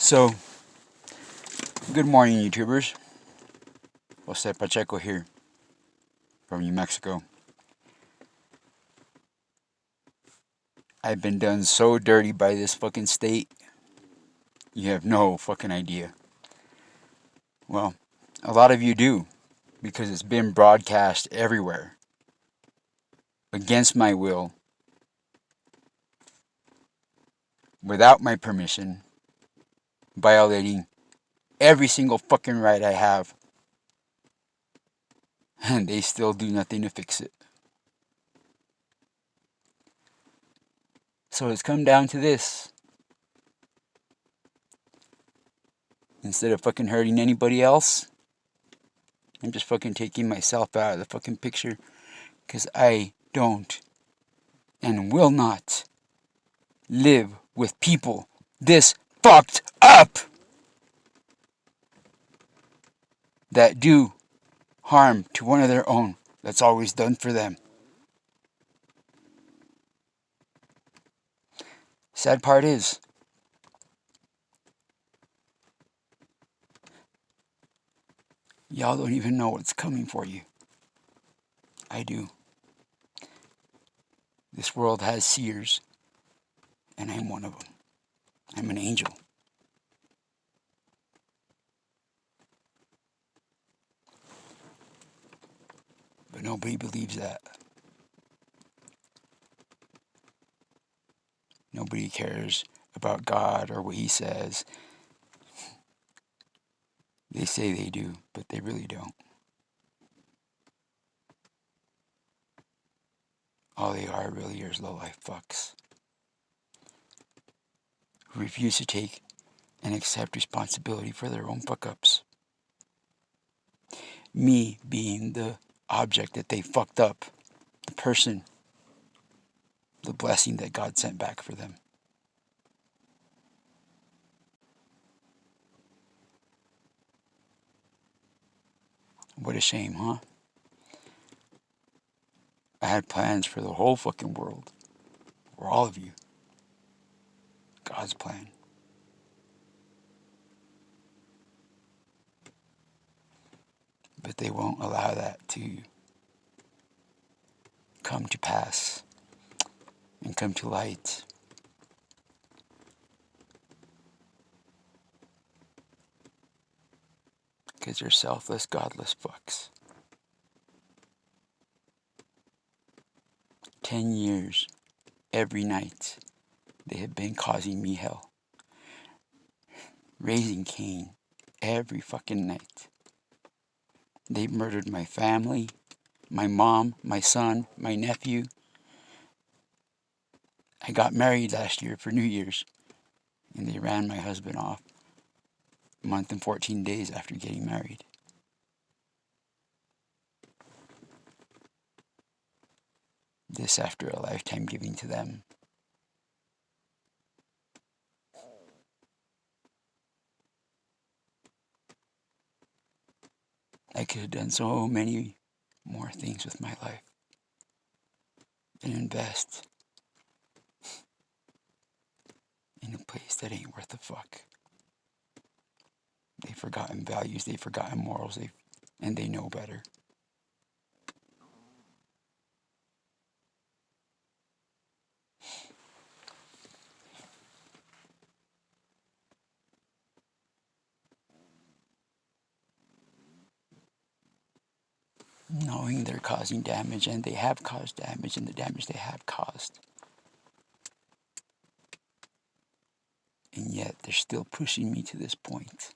So, good morning, YouTubers. Jose Pacheco here from New Mexico. I've been done so dirty by this fucking state, you have no fucking idea. Well, a lot of you do, because it's been broadcast everywhere, against my will, without my permission, violating every single fucking right I have, and they still do nothing to fix it. So it's come down to this. Instead of fucking hurting anybody else, I'm just fucking taking myself out of the fucking picture, because I don't and will not live with people this fucked up that do harm to one of their own that's always done for them. Sad part is, y'all don't even know what's coming for you. I do. This world has seers, and I'm one of them. I'm an angel. But nobody believes that. Nobody cares about God or what He says. They say they do, but they really don't. All they are really is low-life fucks who refuse to take and accept responsibility for their own fuck-ups. Me being the object that they fucked up, the person, the blessing that God sent back for them. What a shame, huh? I had plans for the whole fucking world, for all of you. God's plan. But they won't allow that to come to pass and come to light. Because they're selfless, godless fucks. 10 years, every night, they have been causing me hell. Raising Cain every fucking night. They murdered my family, my mom, my son, my nephew. I got married last year for New Year's, and they ran my husband off a month and 14 days after getting married. This after a lifetime giving to them. I could have done so many more things with my life and invest in a place that ain't worth a fuck. They've forgotten values, they've forgotten morals, and they know better. Knowing they're causing damage, and they have caused damage, and the damage they have caused. And yet they're still pushing me to this point.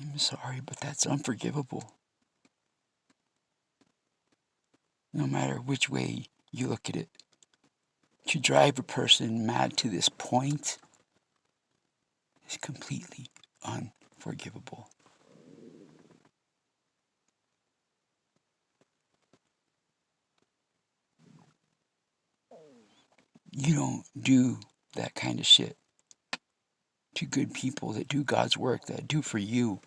I'm sorry, but that's unforgivable. No matter which way you look at it. To drive a person mad to this point is completely unforgivable. You don't do that kind of shit to good people that do God's work, that do for you.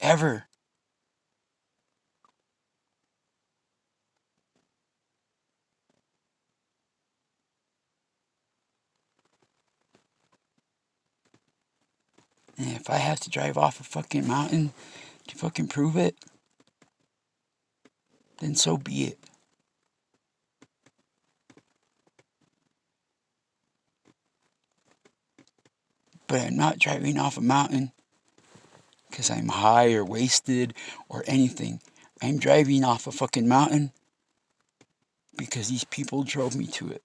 Ever. And if I have to drive off a fucking mountain to fucking prove it, then so be it. But I'm not driving off a mountain because I'm high or wasted or anything. I'm driving off a fucking mountain because these people drove me to it.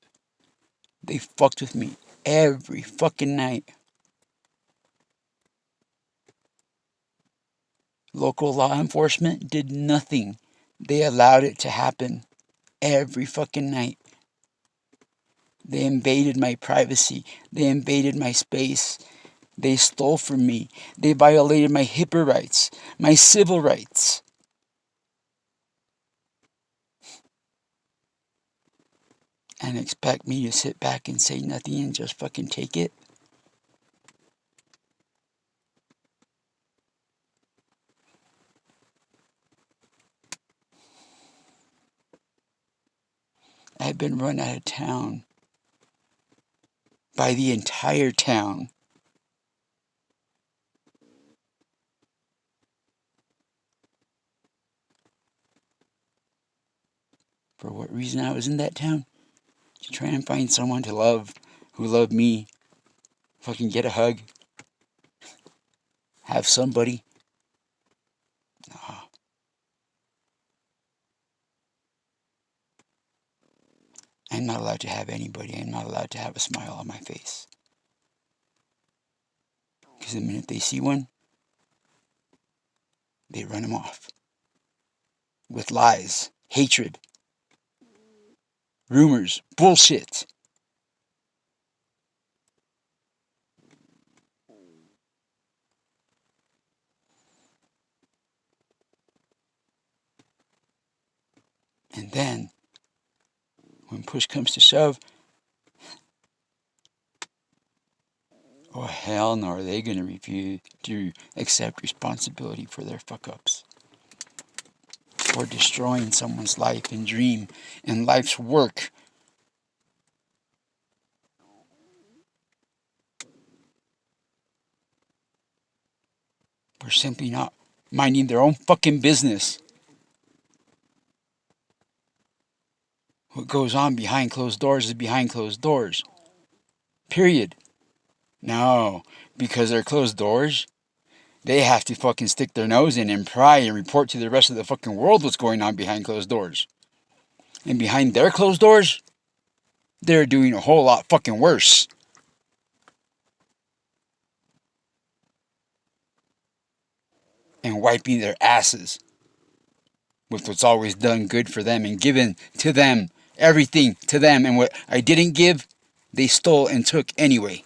They fucked with me every fucking night. Local law enforcement did nothing. They allowed it to happen every fucking night. They invaded my privacy. They invaded my space. They stole from me. They violated my HIPAA rights, my civil rights. And expect me to sit back and say nothing and just fucking take it? I've been run out of town by the entire town. For what reason I was in that town? To try and find someone to love who loved me. Fucking get a hug. Have somebody. Oh, I'm not allowed to have anybody. I'm not allowed to have a smile on my face. Because the minute they see one, they run them off. With lies, hatred, rumors, bullshit. And then, when push comes to shove, oh hell no, are they going to refuse to accept responsibility for their fuck ups? Or destroying someone's life and dream and life's work. For simply not minding their own fucking business. What goes on behind closed doors is behind closed doors. Period. No, because they're closed doors, they have to fucking stick their nose in and pry and report to the rest of the fucking world what's going on behind closed doors. And behind their closed doors, they're doing a whole lot fucking worse. And wiping their asses with what's always done good for them and given to them, everything to them. And what I didn't give, they stole and took anyway.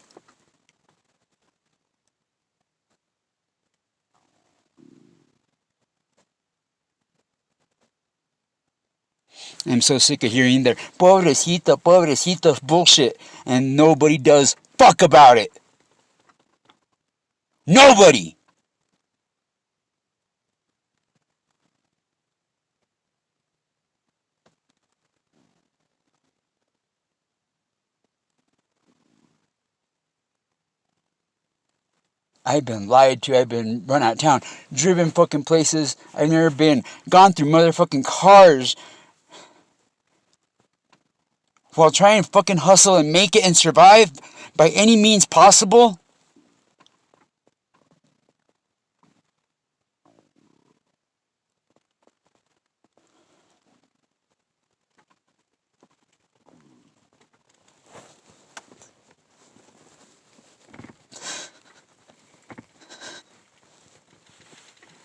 I'm so sick of hearing their pobrecito, pobrecitos bullshit, and nobody does fuck about it. Nobody! I've been lied to, I've been run out of town, driven fucking places I've never been, gone through motherfucking cars while trying to fucking hustle and make it and survive by any means possible.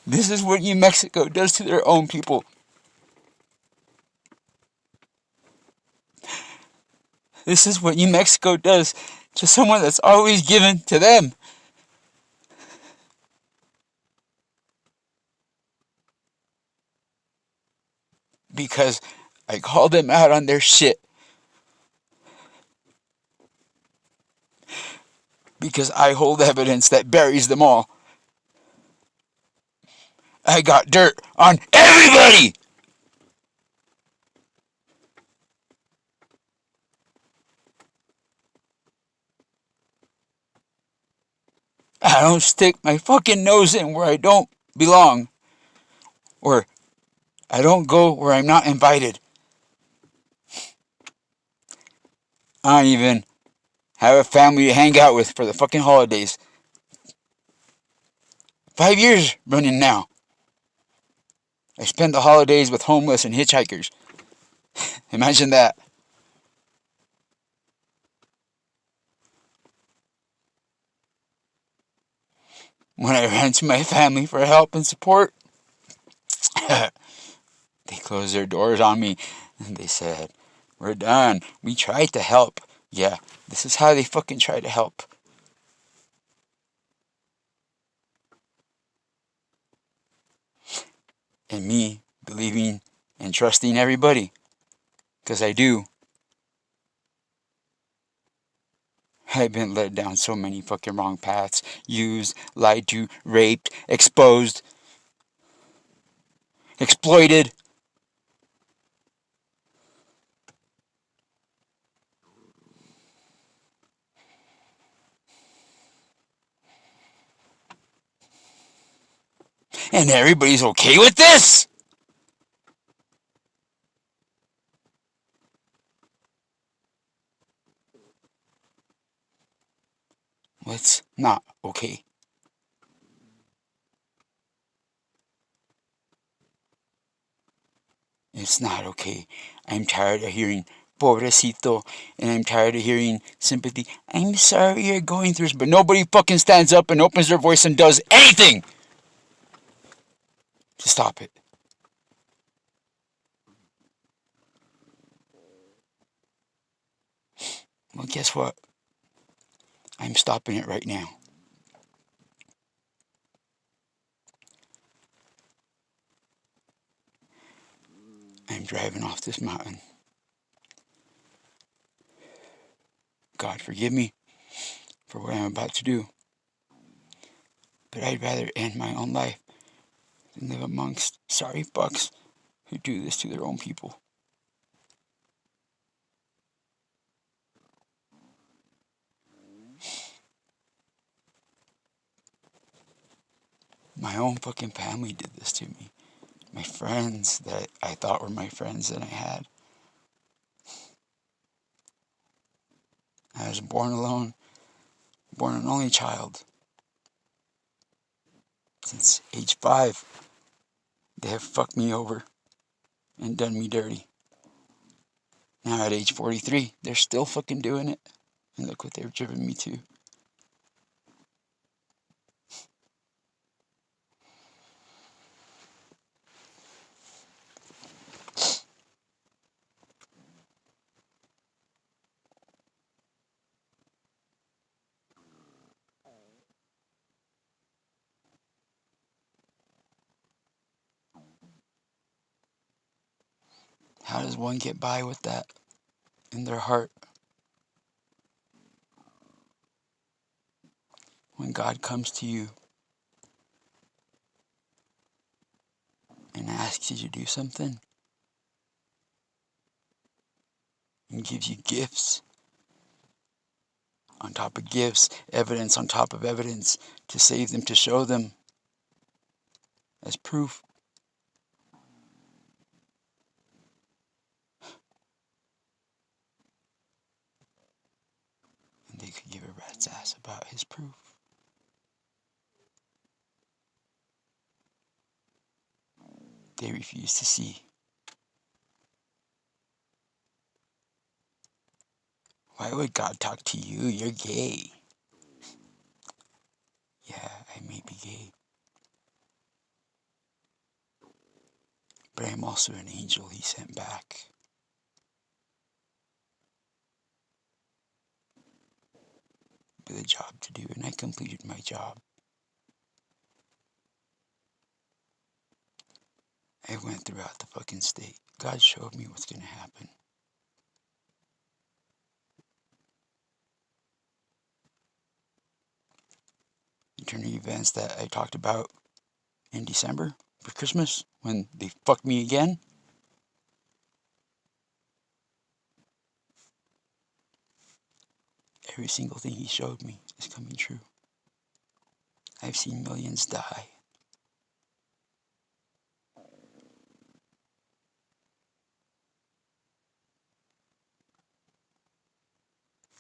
This is what New Mexico does to their own people. This is what New Mexico does to someone that's always given to them. Because I call them out on their shit. Because I hold evidence that buries them all. I got dirt on everybody! I don't stick my fucking nose in where I don't belong. Or I don't go where I'm not invited. I don't even have a family to hang out with for the fucking holidays. 5 years running now. I spend the holidays with homeless and hitchhikers. Imagine that. When I ran to my family for help and support, they closed their doors on me and they said, "We're done. We tried to help." Yeah, this is how they fucking try to help. And me believing and trusting everybody. Because I do. I've been led down so many fucking wrong paths. Used, lied to, raped, exposed, exploited. And everybody's okay with this? Well, it's not okay. It's not okay. I'm tired of hearing pobrecito, and I'm tired of hearing sympathy. I'm sorry you're going through this, but nobody fucking stands up and opens their voice and does anything to stop it. Well, guess what? I'm stopping it right now. I'm driving off this mountain. God forgive me for what I'm about to do. But I'd rather end my own life than live amongst sorry fucks who do this to their own people. My own fucking family did this to me. My friends that I thought were my friends that I had. I was born alone, born an only child. Since age 5, they have fucked me over and done me dirty. Now at age 43, they're still fucking doing it. And look what they've driven me to. How does one get by with that in their heart? When God comes to you and asks you to do something and gives you gifts on top of gifts, evidence on top of evidence to save them, to show them as proof. And they could give a rat's ass about his proof. They refuse to see. Why would God talk to you? You're gay. Yeah, I may be gay. But I'm also an angel he sent back. With a job to do, and I completed my job. I went throughout the fucking state. God showed me what's gonna happen. The turn of events that I talked about in December for Christmas when they fucked me again. Every single thing he showed me is coming true. I've seen millions die.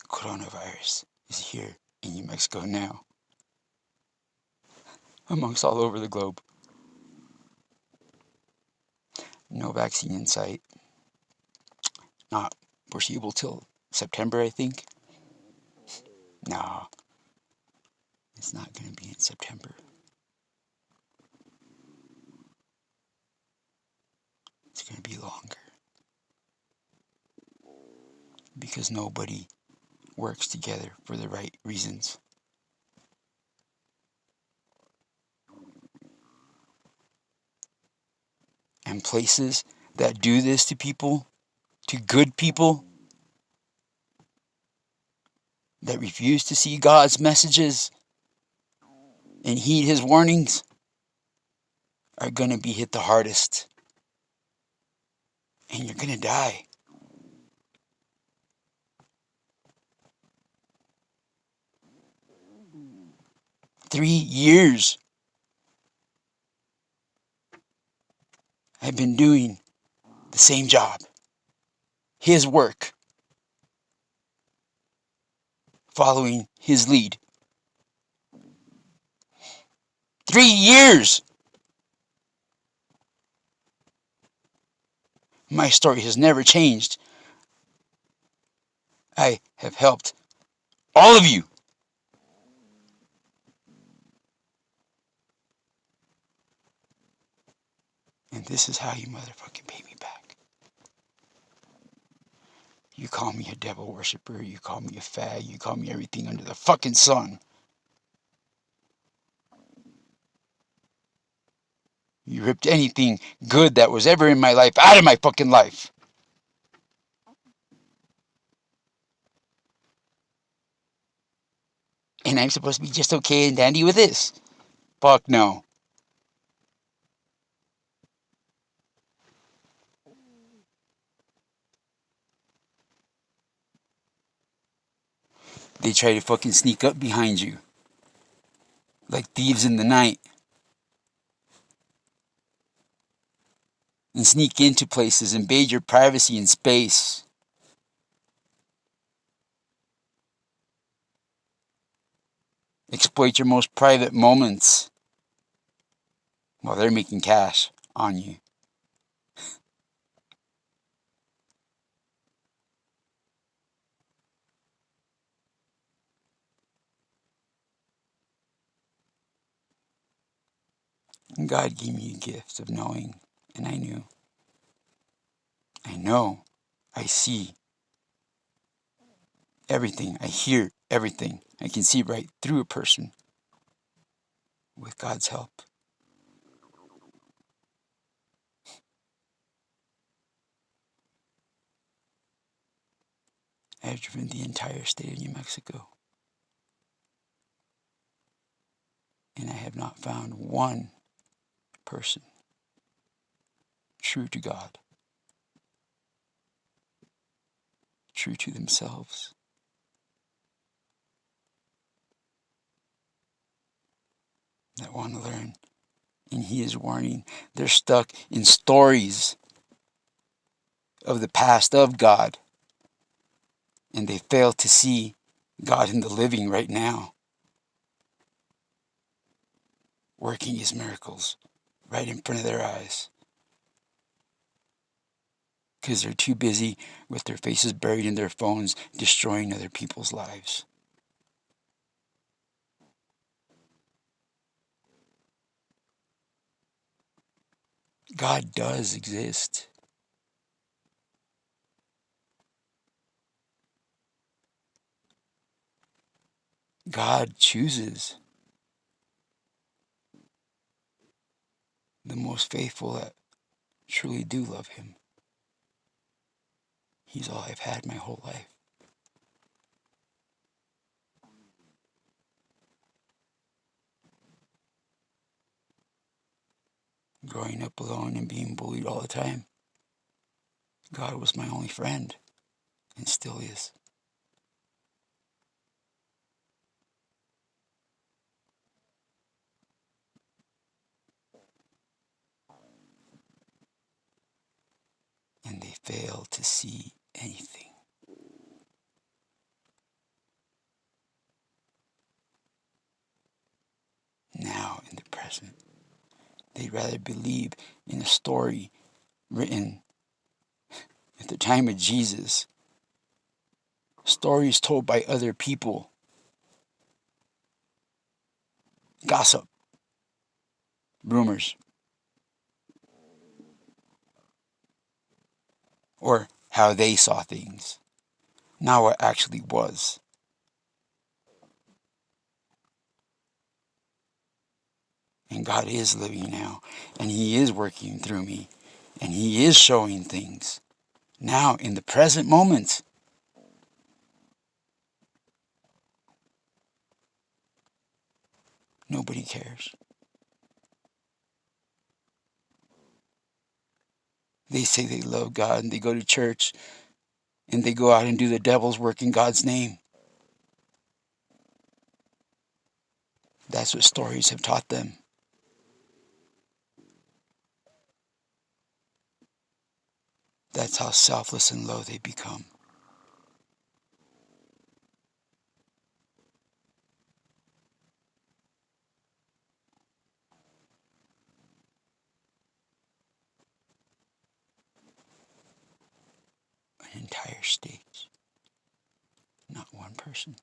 Coronavirus is here in New Mexico now, amongst all over the globe. No vaccine in sight. Not foreseeable till September, I think. No, it's not going to be in September. It's going to be longer. Because nobody works together for the right reasons. And places that do this to people, to good people, that refuse to see God's messages and heed His warnings, are going to be hit the hardest. And you're going to die. Three years I've been doing the same job. His work. Following His lead. 3 years! My story has never changed. I have helped all of you. And this is how you motherfucking pay me back. You call me a devil worshiper, you call me a fag, you call me everything under the fucking sun. You ripped anything good that was ever in my life out of my fucking life. And I'm supposed to be just okay and dandy with this? Fuck no. They try to fucking sneak up behind you. Like thieves in the night. And sneak into places, invade your privacy and space. Exploit your most private moments while they're making cash on you. And God gave me a gift of knowing, and I knew. I know. I see everything. I hear everything. I can see right through a person with God's help. I have driven the entire state of New Mexico. And I have not found one person true to God, true to themselves, that want to learn. And He is warning. They're stuck in stories of the past of God. And they fail to see God in the living right now, working His miracles right in front of their eyes. Because they're too busy with their faces buried in their phones, destroying other people's lives. God does exist. God chooses the most faithful that truly do love Him. He's all I've had my whole life. Growing up alone and being bullied all the time, God was my only friend, and still is. and they fail to see anything. Now, in the present, they'd rather believe in a story written at the time of Jesus, stories told by other people, gossip, rumors, or how they saw things, not what actually was. And God is living now, and He is working through me, and He is showing things now in the present moment. Nobody cares. They say they love God and they go to church and they go out and do the devil's work in God's name. That's what stories have taught them. That's how selfless and low they become. An entire state, not one person.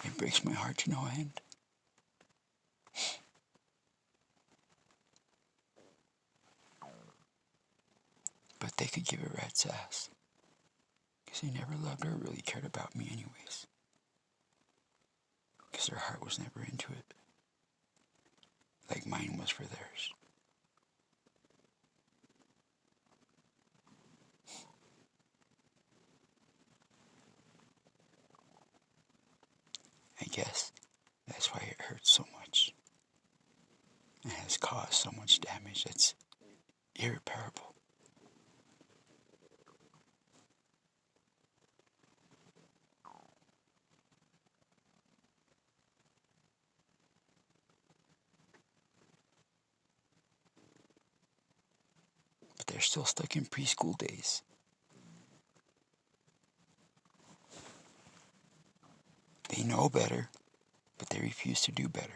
It breaks my heart to no end. But they could give a rat's ass, because they never loved or really cared about me anyways. Because their heart was never into it, like mine was for theirs. I guess that's why it hurts so much. It has caused so much damage that's irreparable. But they're still stuck in preschool days. They know better, but they refuse to do better.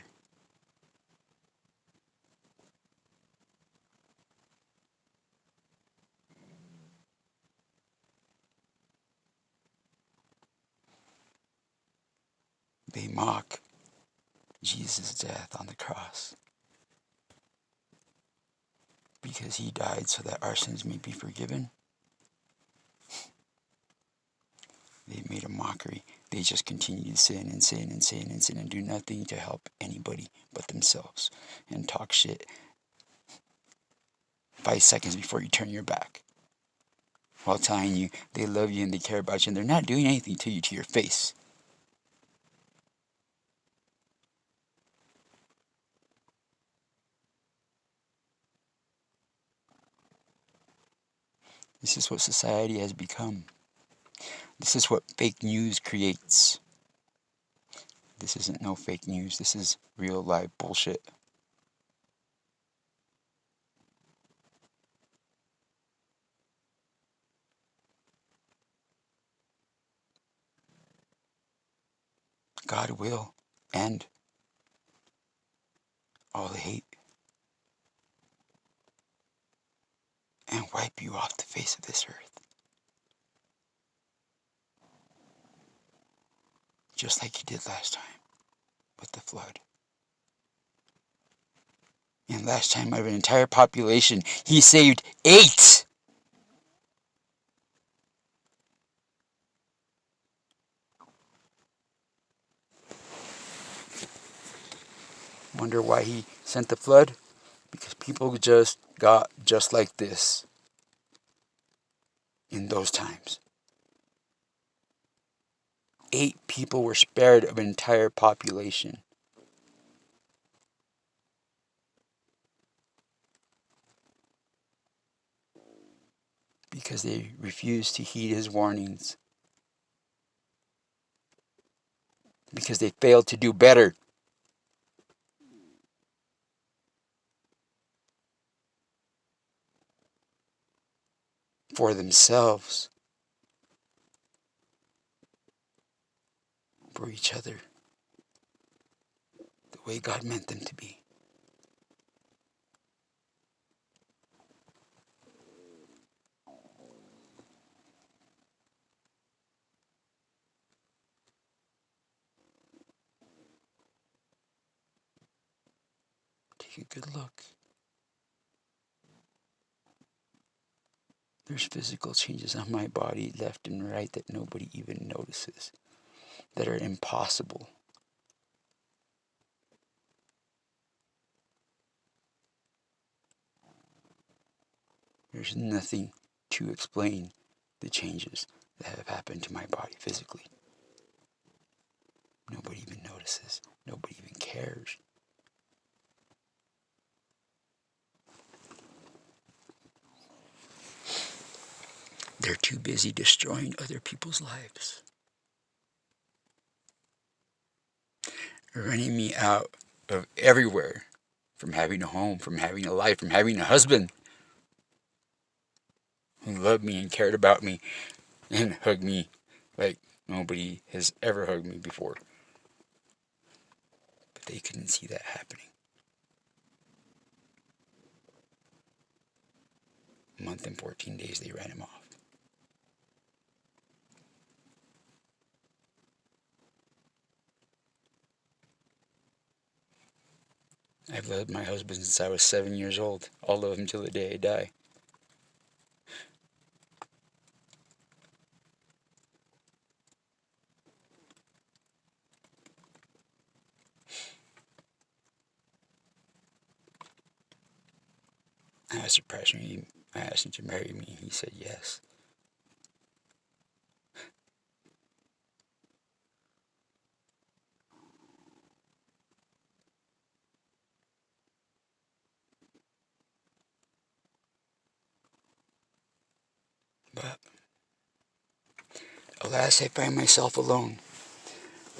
They mock Jesus' death on the cross because He died so that our sins may be forgiven. They made a mockery. They just continue to sin and sin and sin and sin and do nothing to help anybody but themselves and talk shit 5 seconds before you turn your back while telling you they love you and they care about you, and they're not doing anything to you to your face. This is what society has become. This is what fake news creates. This isn't no fake news. This is real live bullshit. God will end all the hate and wipe you off the face of this earth. Just like He did last time with the flood. And last time, out of an entire population, He saved 8. Wonder why He sent the flood? Because people just got just like this. in those times. 8 people were spared of an entire population. Because they refused to heed his warnings. Because they failed to do better. For themselves. For each other. The way God meant them to be. Take a good look. There's physical changes on my body left and right that nobody even notices. That are impossible. There's nothing to explain the changes that have happened to my body physically. Nobody even notices. Nobody even cares. They're too busy destroying other people's lives. Running me out of everywhere. From having a home, from having a life, from having a husband who loved me and cared about me and hugged me like nobody has ever hugged me before. But they couldn't see that happening. A month and 14 days they ran him off. I've loved my husband since I was 7 years old. I'll love him till the day I die. I was surprised when I asked him to marry me. He said yes. But alas, I find myself alone.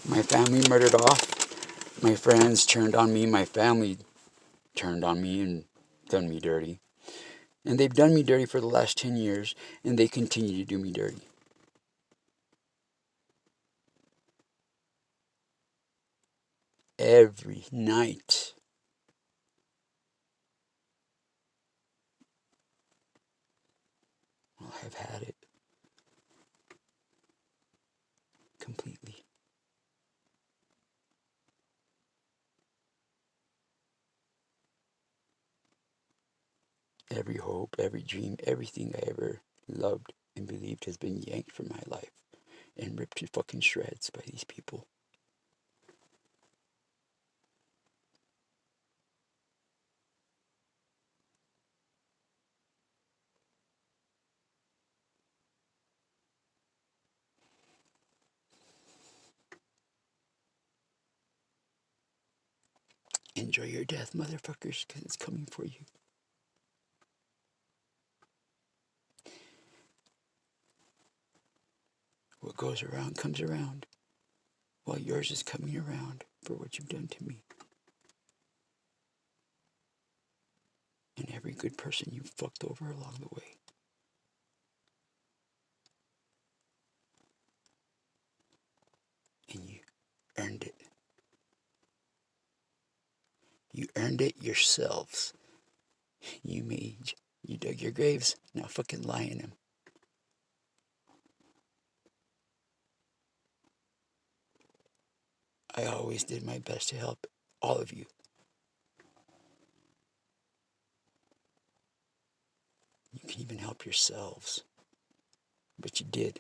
My family murdered off. My friends turned on me. My family turned on me and done me dirty. And they've done me dirty for the last 10 years, and they continue to do me dirty. Every night. Well, I've had it. Completely. Every hope, every dream, everything I ever loved and believed has been yanked from my life and ripped to fucking shreds by these people. Enjoy your death, motherfuckers, because it's coming for you. What goes around comes around. Well, yours is coming around for what you've done to me. And every good person you fucked over along the way. And you earned it. You earned it yourselves. You dug your graves, now fucking lie in them. I always did my best to help all of you. You can even help yourselves. But you did.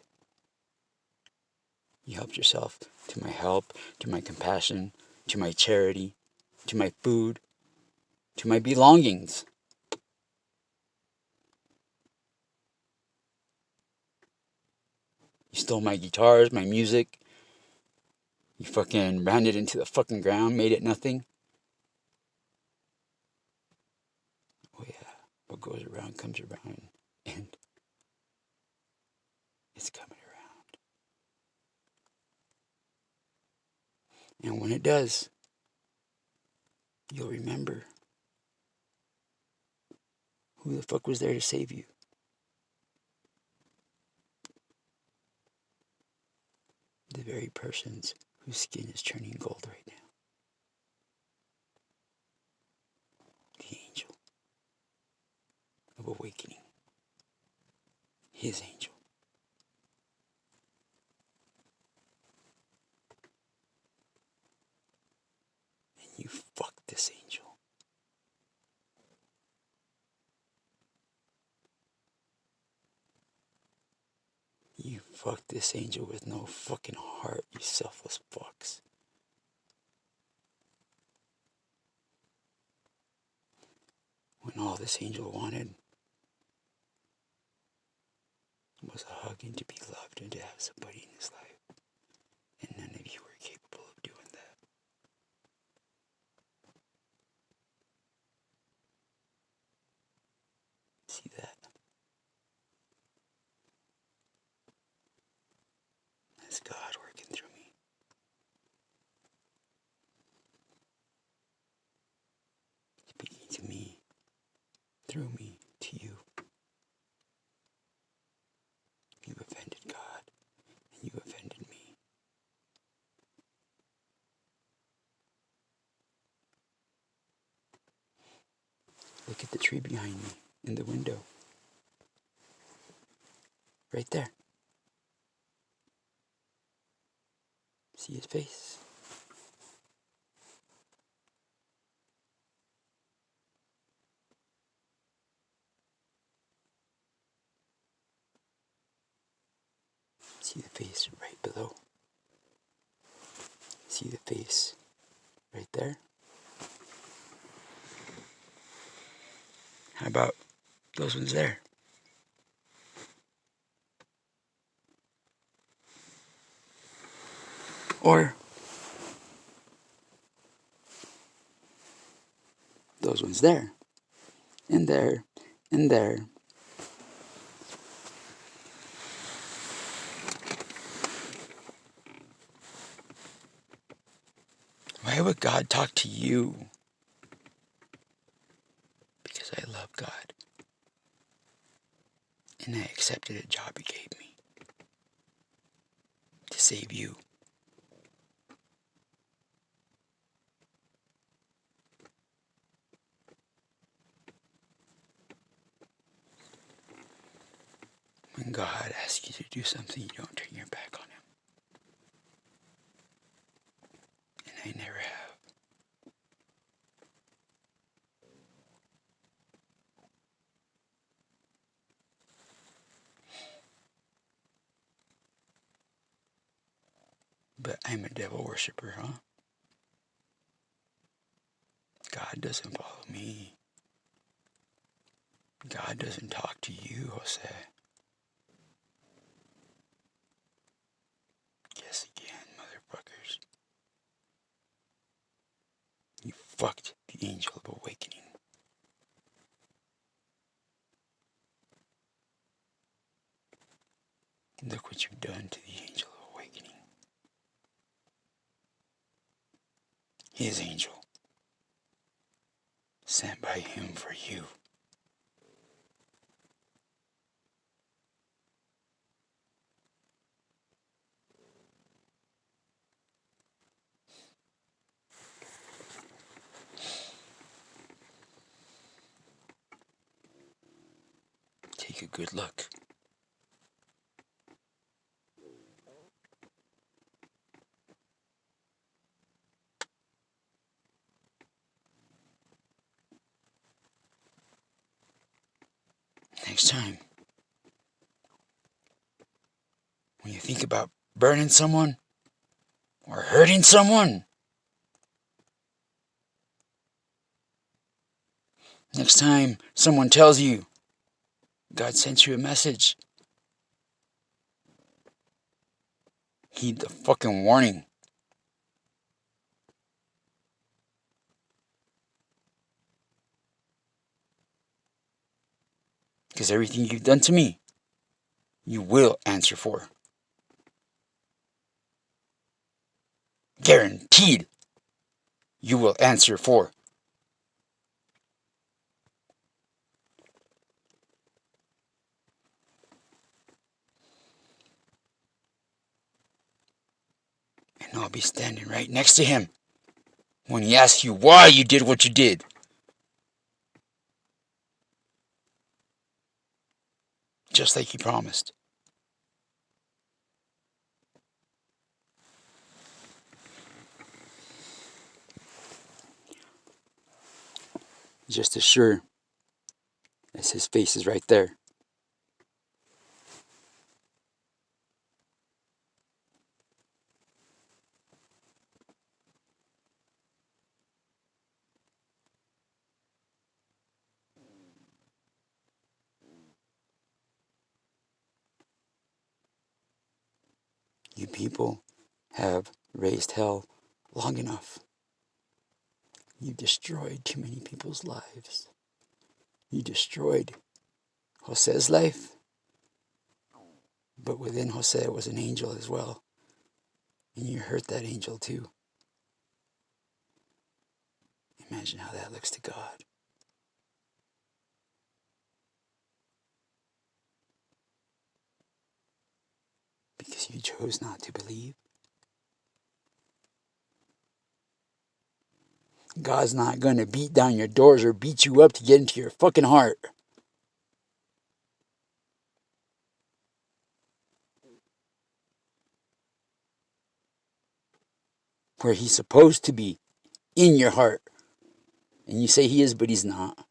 You helped yourself to my help, to my compassion, to my charity, to my food, to my belongings. stole my guitars, my music. You fucking ran it into the fucking ground, made it nothing. Oh yeah, what goes around comes around, and it's coming around. And when it does, you'll remember who the fuck was there to save you. The very persons whose skin is turning gold right now. The angel of awakening. His angel. And you fucked this angel. You fucked this angel with no fucking heart, you selfless fucks. When all this angel wanted was a hug and to be loved and to have somebody in his life. And none of you were capable of doing that. See that? That's God working through me. Speaking to me, through me, to you. You offended God, and you offended me. Look at the tree behind me, in the window. Right there. See his face? See the face right below? See the face right there? How about those ones there? Or those ones there, and there, and there. Why would God talk to you? Because I love God. And I accepted a job he gave me to save you. When God asks you to do something, you don't turn your back on him. And I never have. But I'm a devil worshiper, huh? God doesn't follow me. God doesn't talk to you, Jose. Guess again, motherfuckers. You fucked the angel of awakening. Look what you've done to the angel of awakening. His angel. Sent by him for you. Take a good look. Next time, when you think about burning someone or hurting someone, next time someone tells you God sent you a message, Heed the fucking warning. Because everything you've done to me, you will answer for. Guaranteed, you will answer for. And I'll be standing right next to him when he asks you why you did what you did. Just like he promised. Just as sure as his face is right there. You people have raised hell long enough. You destroyed too many people's lives. You destroyed Jose's life. But within Jose was an angel as well. And you hurt that angel too. Imagine how that looks to God. Because you chose not to believe. God's not going to beat down your doors or beat you up to get into your fucking heart. Where he's supposed to be, in your heart. And you say he is, but he's not.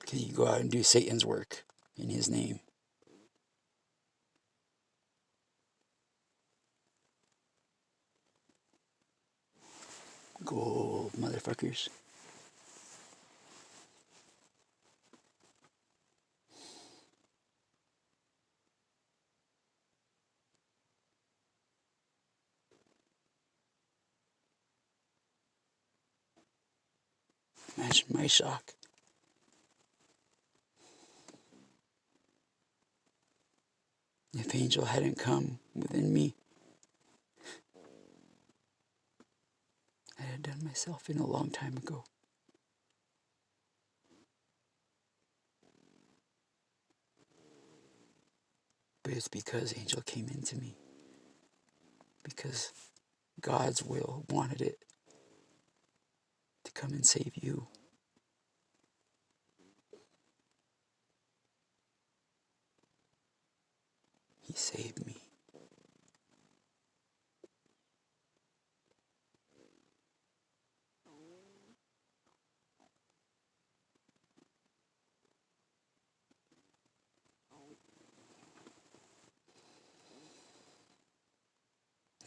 Because you go out and do Satan's work in his name. Gold, motherfuckers. Imagine my shock. If Angel hadn't come within me, I had done myself in a long time ago. But it's because Angel came into me. Because God's will wanted it to come and save you. He saved me.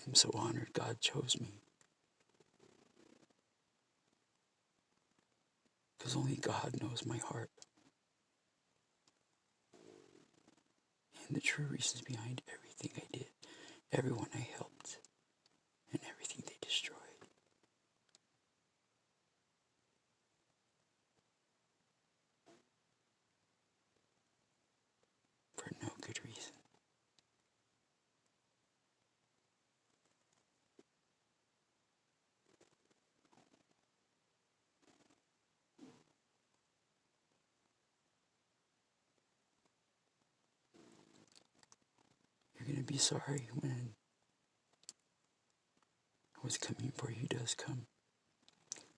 I'm so honored God chose me. Because only God knows my heart. And the true reasons behind everything I did, everyone I helped, and everything they destroyed. For no good reason. You're going to be sorry when what's coming for you does come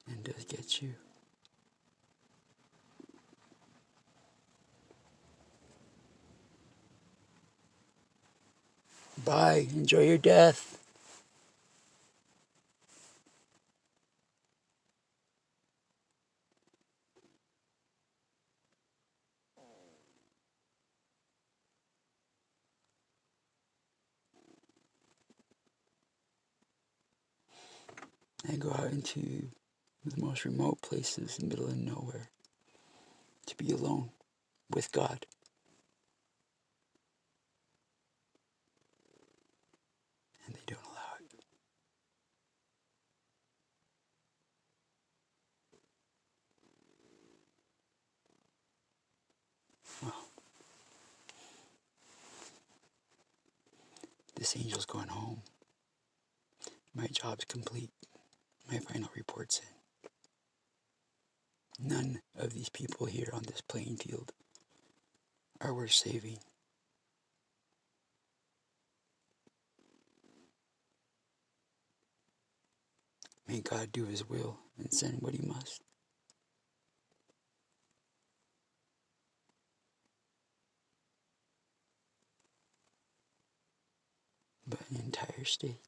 and does get you. Bye. Enjoy your death. And go out into the most remote places in the middle of nowhere to be alone with God. and they don't allow it. Well, this angel's going home. My job's complete. My final report's in. None of these people here on this playing field are worth saving. May God do His will and send what He must. But an entire state,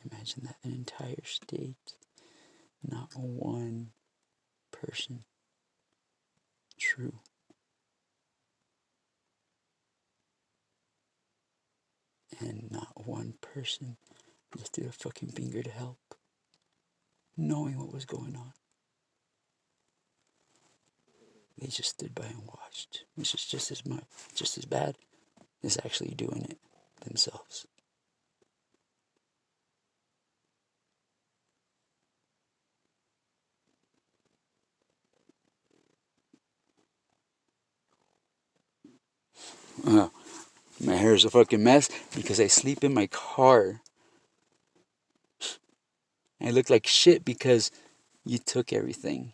imagine that, an entire state, not one person true. And not one person lifted a fucking finger to help, knowing what was going on. They just stood by and watched, which is just as bad as actually doing it themselves. My hair is a fucking mess because I sleep in my car. I look like shit because you took everything.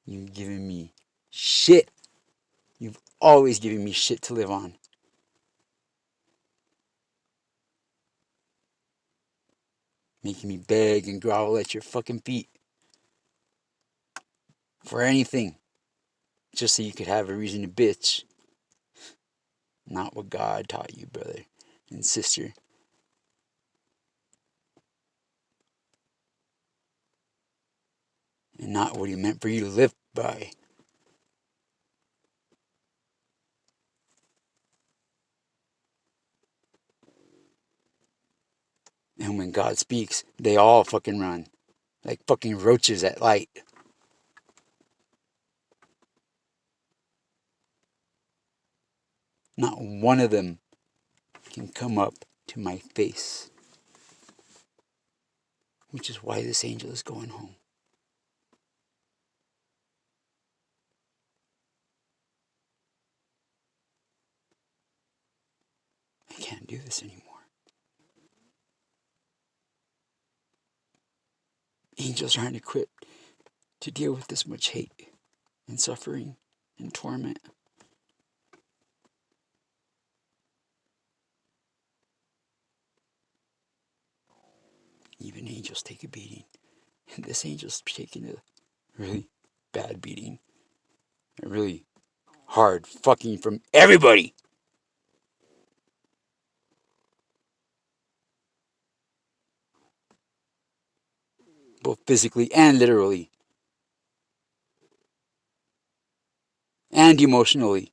You've given me shit. You've always given me shit to live on. Making me beg and grovel at your fucking feet. For anything. Just so you could have a reason to bitch. Not what God taught you, brother and sister. And not what He meant for you to live by. And when God speaks, they all fucking run. Like fucking roaches at light. Not one of them can come up to my face. Which is why this angel is going home. I can't do this anymore. Angels aren't equipped to deal with this much hate and suffering and torment. Even angels take a beating. And this angel's taking a really bad beating. A really hard fucking from everybody. Both physically and literally. And emotionally.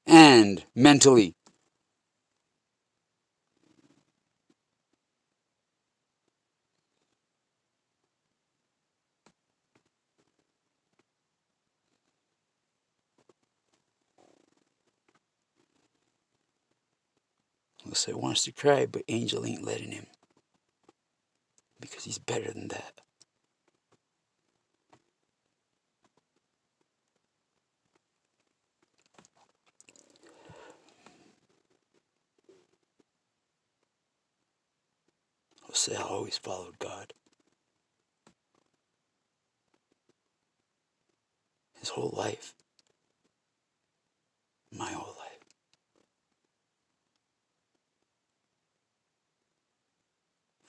And mentally. Jose wants to cry, but Angel ain't letting him. Because he's better than that. Jose always followed God. His whole life. My whole life.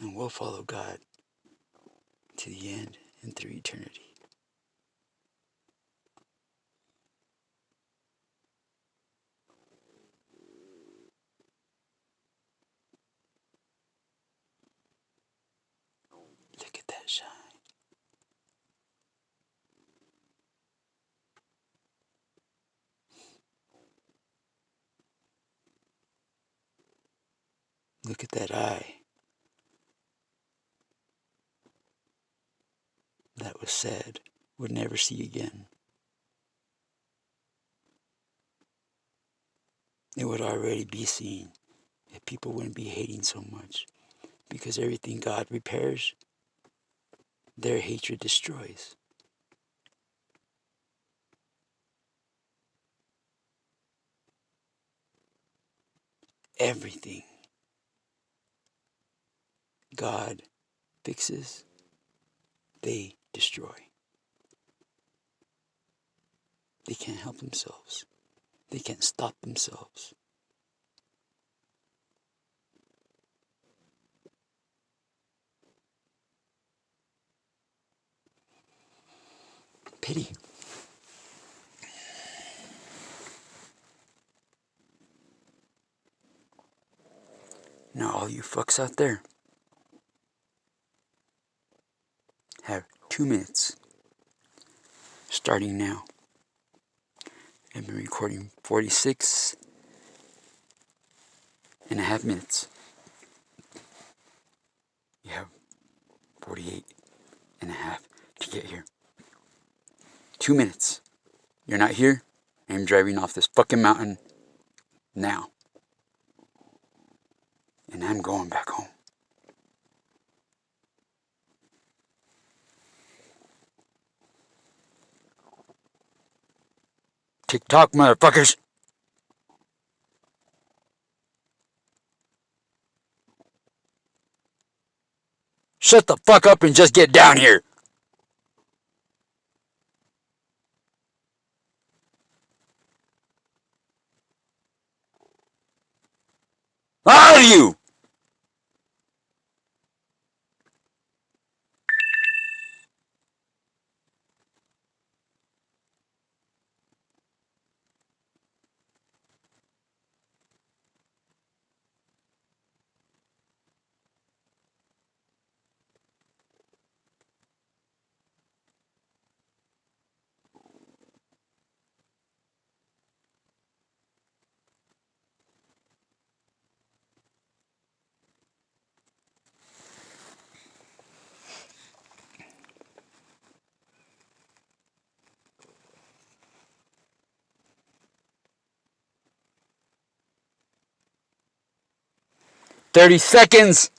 And we'll follow God to the end and through eternity. Look at that shine. Look at that eye. that was said would never see again. It would already be seen if people wouldn't be hating so much. Because everything God repairs, their hatred destroys. Everything God fixes, they destroy. They can't help themselves. They can't stop themselves. Pity. Now all you fucks out there have 2 minutes starting now. I've been recording 46 and a half minutes. You have 48 and a half to get here. 2 minutes. You're not here. I'm driving off this fucking mountain now. And I'm going back home. TikTok, motherfuckers. Shut the fuck up and just get down here. All of you. "30 seconds.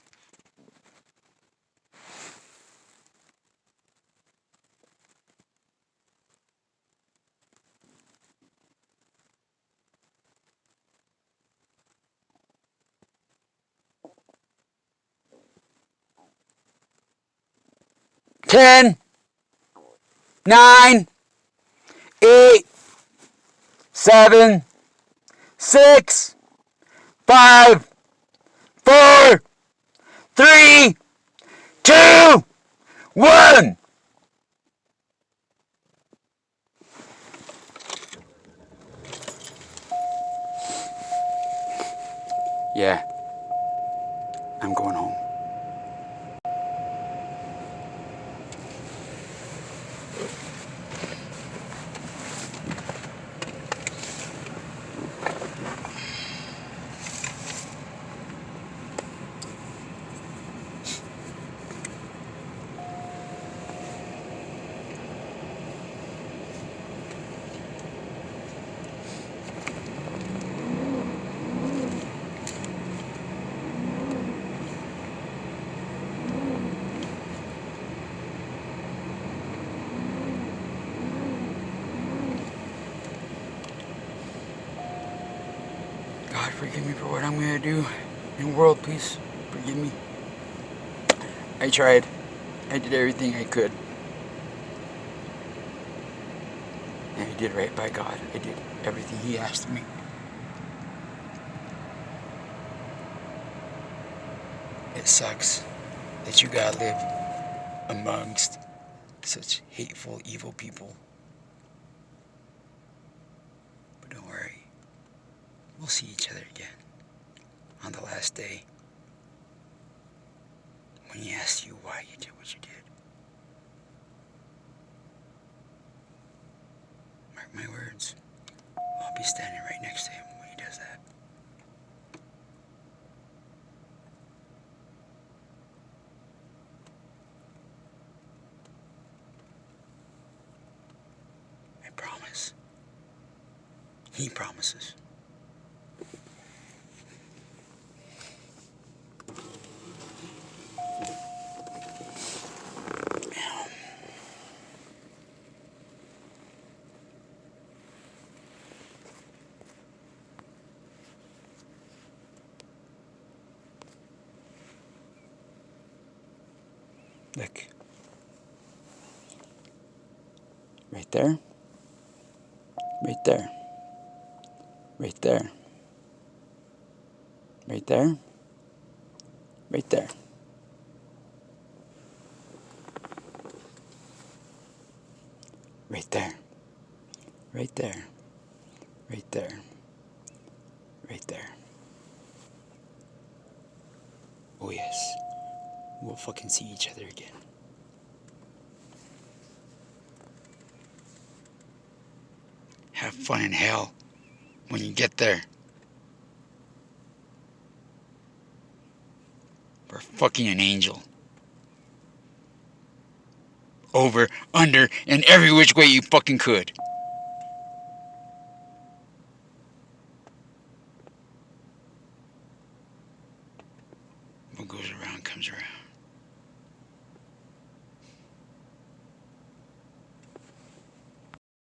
Ten, 9, 8, 7, 6, 5, 4, 3, 2, 1. Yeah, I'm going home. God, forgive me for what I'm going to do. And world, please forgive me. I tried. I did everything I could. And I did right by God. I did everything He asked of me. It sucks that you gotta live amongst such hateful, evil people. But don't worry. We'll see each other again on the last day, when He asks you why you did what you did. Mark my words. I'll be standing right next to Him when He does that. He promises. Look. Right there. Right there. Right there. Right there. Right there. Right there. Right there. Right there. Right there. Oh yes. We'll fucking see each other again. Have fun in hell when you get there. For fucking an angel. Over, under, and every which way you fucking could.